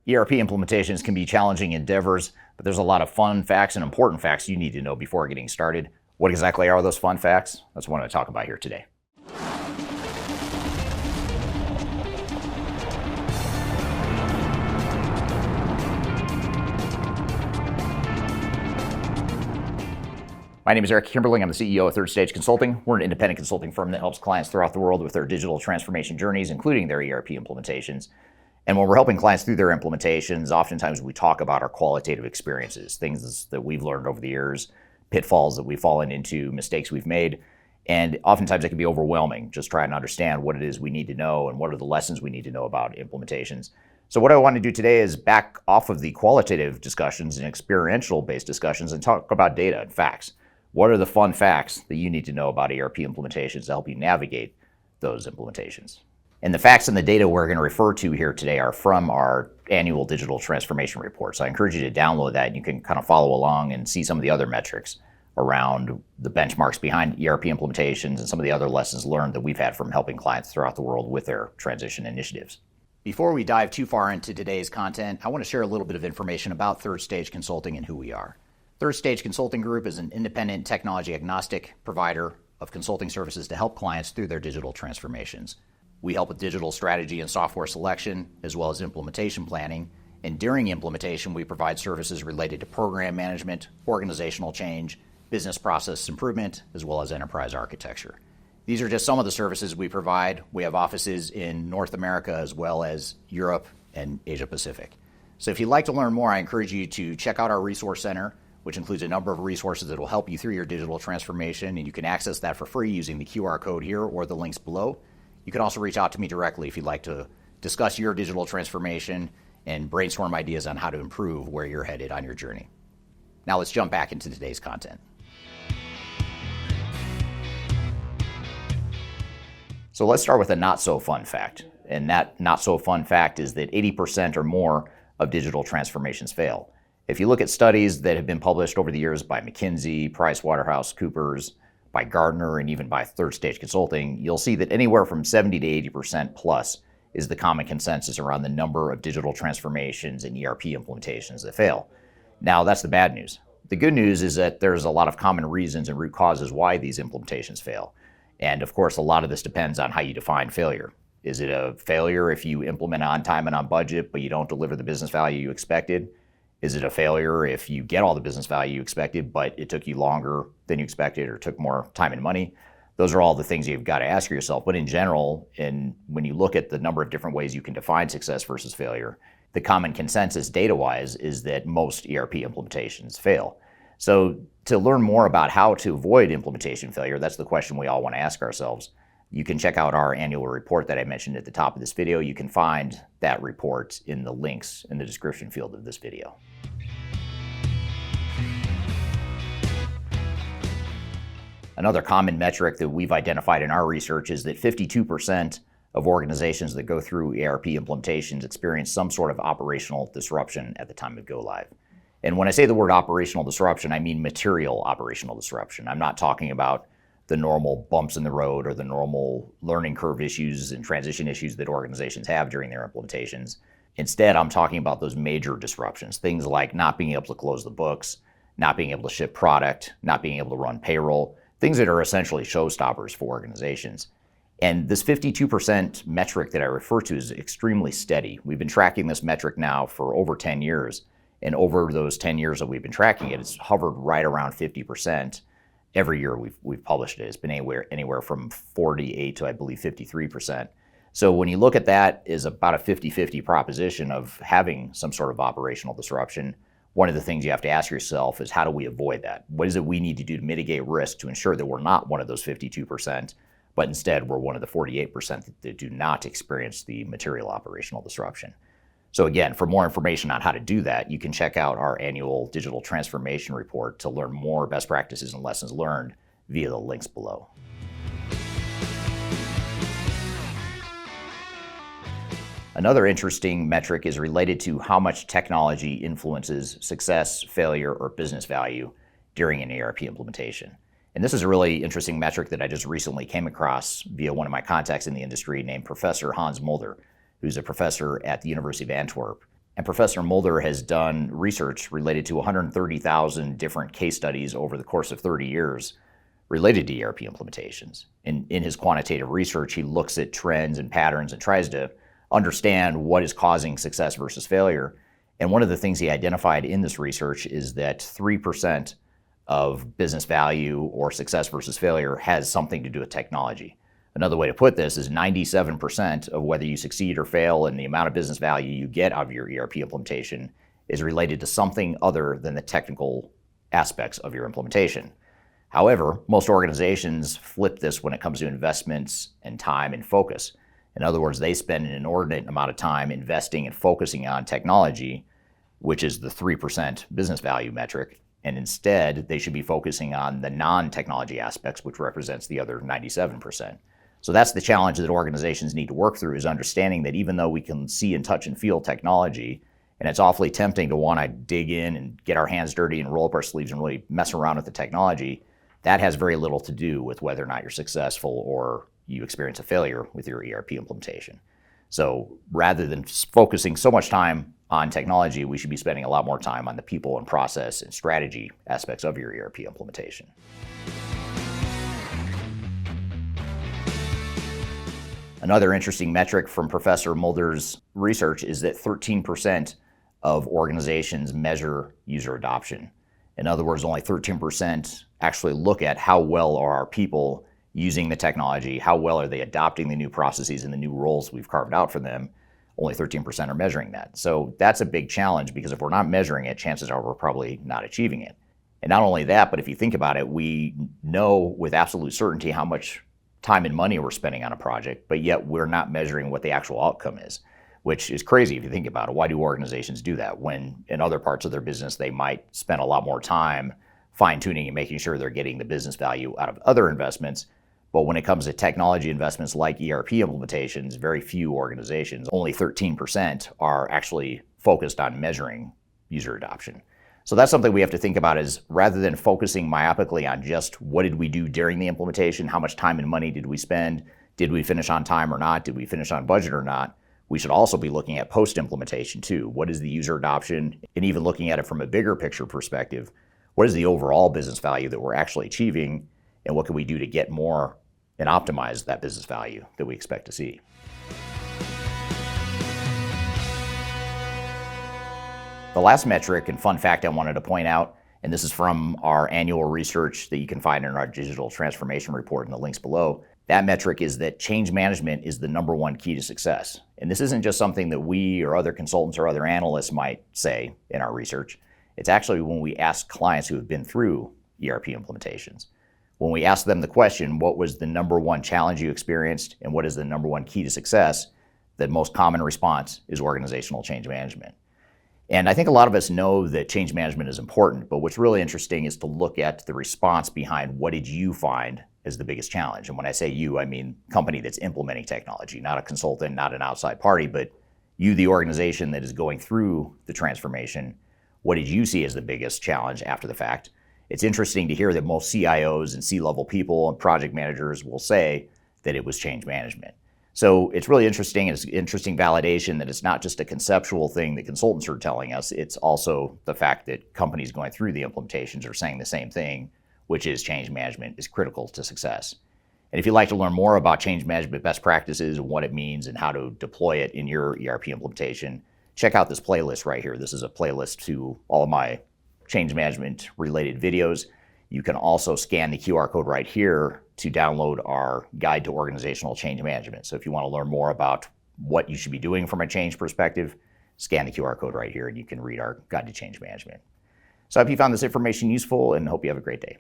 ERP implementations can be challenging endeavors, but there's a lot of fun facts and important facts you need to know before getting started. What exactly are those fun facts? That's what I'm going to talk about here today. My name is Eric Kimberling. I'm the CEO of Third Stage Consulting. We're an independent consulting firm that helps clients throughout the world with their digital transformation journeys, including their ERP implementations. And when we're helping clients through their implementations, oftentimes we talk about our qualitative experiences, things that we've learned over the years, pitfalls that we've fallen into, mistakes we've made. And oftentimes it can be overwhelming, just trying to understand what it is we need to know and what are the lessons we need to know about implementations. So what I want to do today is back off of the qualitative discussions and experiential-based discussions and talk about data and facts. What are the fun facts that you need to know about ERP implementations to help you navigate those implementations? And the facts and the data we're going to refer to here today are from our annual digital transformation report. So I encourage you to download that and you can kind of follow along and see some of the other metrics around the benchmarks behind ERP implementations and some of the other lessons learned that we've had from helping clients throughout the world with their transition initiatives. Before we dive too far into today's content, I want to share a little bit of information about Third Stage Consulting and who we are. Third Stage Consulting Group is an independent technology agnostic provider of consulting services to help clients through their digital transformations. We help with digital strategy and software selection, as well as implementation planning. And during implementation, we provide services related to program management, organizational change, business process improvement, as well as enterprise architecture. These are just some of the services we provide. We have offices in North America, as well as Europe and Asia Pacific. So if you'd like to learn more, I encourage you to check out our resource center, which includes a number of resources that will help you through your digital transformation. And you can access that for free using the QR code here or the links below. You can also reach out to me directly if you'd like to discuss your digital transformation and brainstorm ideas on how to improve where you're headed on your journey. Now let's jump back into today's content. So let's start with a not so fun fact. And that not so fun fact is that 80% or more of digital transformations fail. If you look at studies that have been published over the years by McKinsey, PricewaterhouseCoopers, by Gartner, and even by Third Stage Consulting, you'll see that anywhere from 70 to 80% plus is the common consensus around the number of digital transformations and ERP implementations that fail. Now, that's the bad news. The good news is that there's a lot of common reasons and root causes why these implementations fail. And of course, a lot of this depends on how you define failure. Is it a failure if you implement on time and on budget, but you don't deliver the business value you expected? Is it a failure if you get all the business value you expected, but it took you longer than you expected or took more time and money? Those are all the things you've got to ask yourself. But in general, and when you look at the number of different ways you can define success versus failure, the common consensus data-wise is that most ERP implementations fail. So to learn more about how to avoid implementation failure, that's the question we all want to ask ourselves. You can check out our annual report that I mentioned at the top of this video. You can find that report in the links in the description field of this video. Another common metric that we've identified in our research is that 52% of organizations that go through ERP implementations experience some sort of operational disruption at the time of go live. And when I say the word operational disruption, I mean material operational disruption. I'm not talking about the normal bumps in the road or the normal learning curve issues and transition issues that organizations have during their implementations. Instead, I'm talking about those major disruptions, things like not being able to close the books, not being able to ship product, not being able to run payroll, things that are essentially showstoppers for organizations. And this 52% metric that I refer to is extremely steady. We've been tracking this metric now for over 10 years. And over those 10 years that we've been tracking it, it's hovered right around 50%. Every year we've published it. It's been anywhere from 48 to, I believe, 53%. So when you look at that as about a 50-50 proposition of having some sort of operational disruption, one of the things you have to ask yourself is, how do we avoid that? What is it we need to do to mitigate risk to ensure that we're not one of those 52%, but instead we're one of the 48% that do not experience the material operational disruption? So again, for more information on how to do that, you can check out our annual digital transformation report to learn more best practices and lessons learned via the links below. Another interesting metric is related to how much technology influences success, failure, or business value during an ERP implementation. And this is a really interesting metric that I just recently came across via one of my contacts in the industry named Professor Hans Mulder, who's a professor at the University of Antwerp. And Professor Mulder has done research related to 130,000 different case studies over the course of 30 years related to ERP implementations. In his quantitative research, he looks at trends and patterns and tries to understand what is causing success versus failure. And one of the things he identified in this research is that 3% of business value or success versus failure has something to do with technology. Another way to put this is 97% of whether you succeed or fail and the amount of business value you get out of your ERP implementation is related to something other than the technical aspects of your implementation. However, most organizations flip this when it comes to investments and time and focus. In other words, they spend an inordinate amount of time investing and focusing on technology, which is the 3% business value metric, and instead they should be focusing on the non-technology aspects, which represents the other 97%. So that's the challenge that organizations need to work through, is understanding that even though we can see and touch and feel technology, and it's awfully tempting to want to dig in and get our hands dirty and roll up our sleeves and really mess around with the technology, that has very little to do with whether or not you're successful or you experience a failure with your ERP implementation. So rather than focusing so much time on technology, we should be spending a lot more time on the people and process and strategy aspects of your ERP implementation. Another interesting metric from Professor Mulder's research is that 13% of organizations measure user adoption. In other words, only 13% actually look at how well are our people using the technology, how well are they adopting the new processes and the new roles we've carved out for them. Only 13% are measuring that. So that's a big challenge, because if we're not measuring it, chances are we're probably not achieving it. And not only that, but if you think about it, we know with absolute certainty how much time and money we're spending on a project, but yet we're not measuring what the actual outcome is, which is crazy if you think about it. Why do organizations do that when in other parts of their business they might spend a lot more time fine-tuning and making sure they're getting the business value out of other investments? But when it comes to technology investments like ERP implementations, very few organizations, only 13%, are actually focused on measuring user adoption. So that's something we have to think about, is rather than focusing myopically on just what did we do during the implementation, how much time and money did we spend, did we finish on time or not, did we finish on budget or not, we should also be looking at post-implementation too. What is the user adoption? And even looking at it from a bigger picture perspective, what is the overall business value that we're actually achieving, and what can we do to get more and optimize that business value that we expect to see? The last metric and fun fact I wanted to point out, and this is from our annual research that you can find in our digital transformation report in the links below, that metric is that change management is the number one key to success. And this isn't just something that we or other consultants or other analysts might say in our research. It's actually when we ask clients who have been through ERP implementations. When we ask them the question, what was the number one challenge you experienced and what is the number one key to success, the most common response is organizational change management. And I think a lot of us know that change management is important, but what's really interesting is to look at the response behind what did you find as the biggest challenge. And when I say you, I mean company that's implementing technology, not a consultant, not an outside party, but you, the organization that is going through the transformation. What did you see as the biggest challenge after the fact? It's interesting to hear that most CIOs and C-level people and project managers will say that it was change management. So it's really interesting. It's interesting validation that it's not just a conceptual thing that consultants are telling us. It's also the fact that companies going through the implementations are saying the same thing, which is change management is critical to success. And if you'd like to learn more about change management best practices and what it means and how to deploy it in your ERP implementation, check out this playlist right here. This is a playlist to all of my change management related videos. You can also scan the QR code right here to download our guide to organizational change management. So if you want to learn more about what you should be doing from a change perspective, scan the QR code right here and you can read our guide to change management. So I hope you found this information useful and hope you have a great day.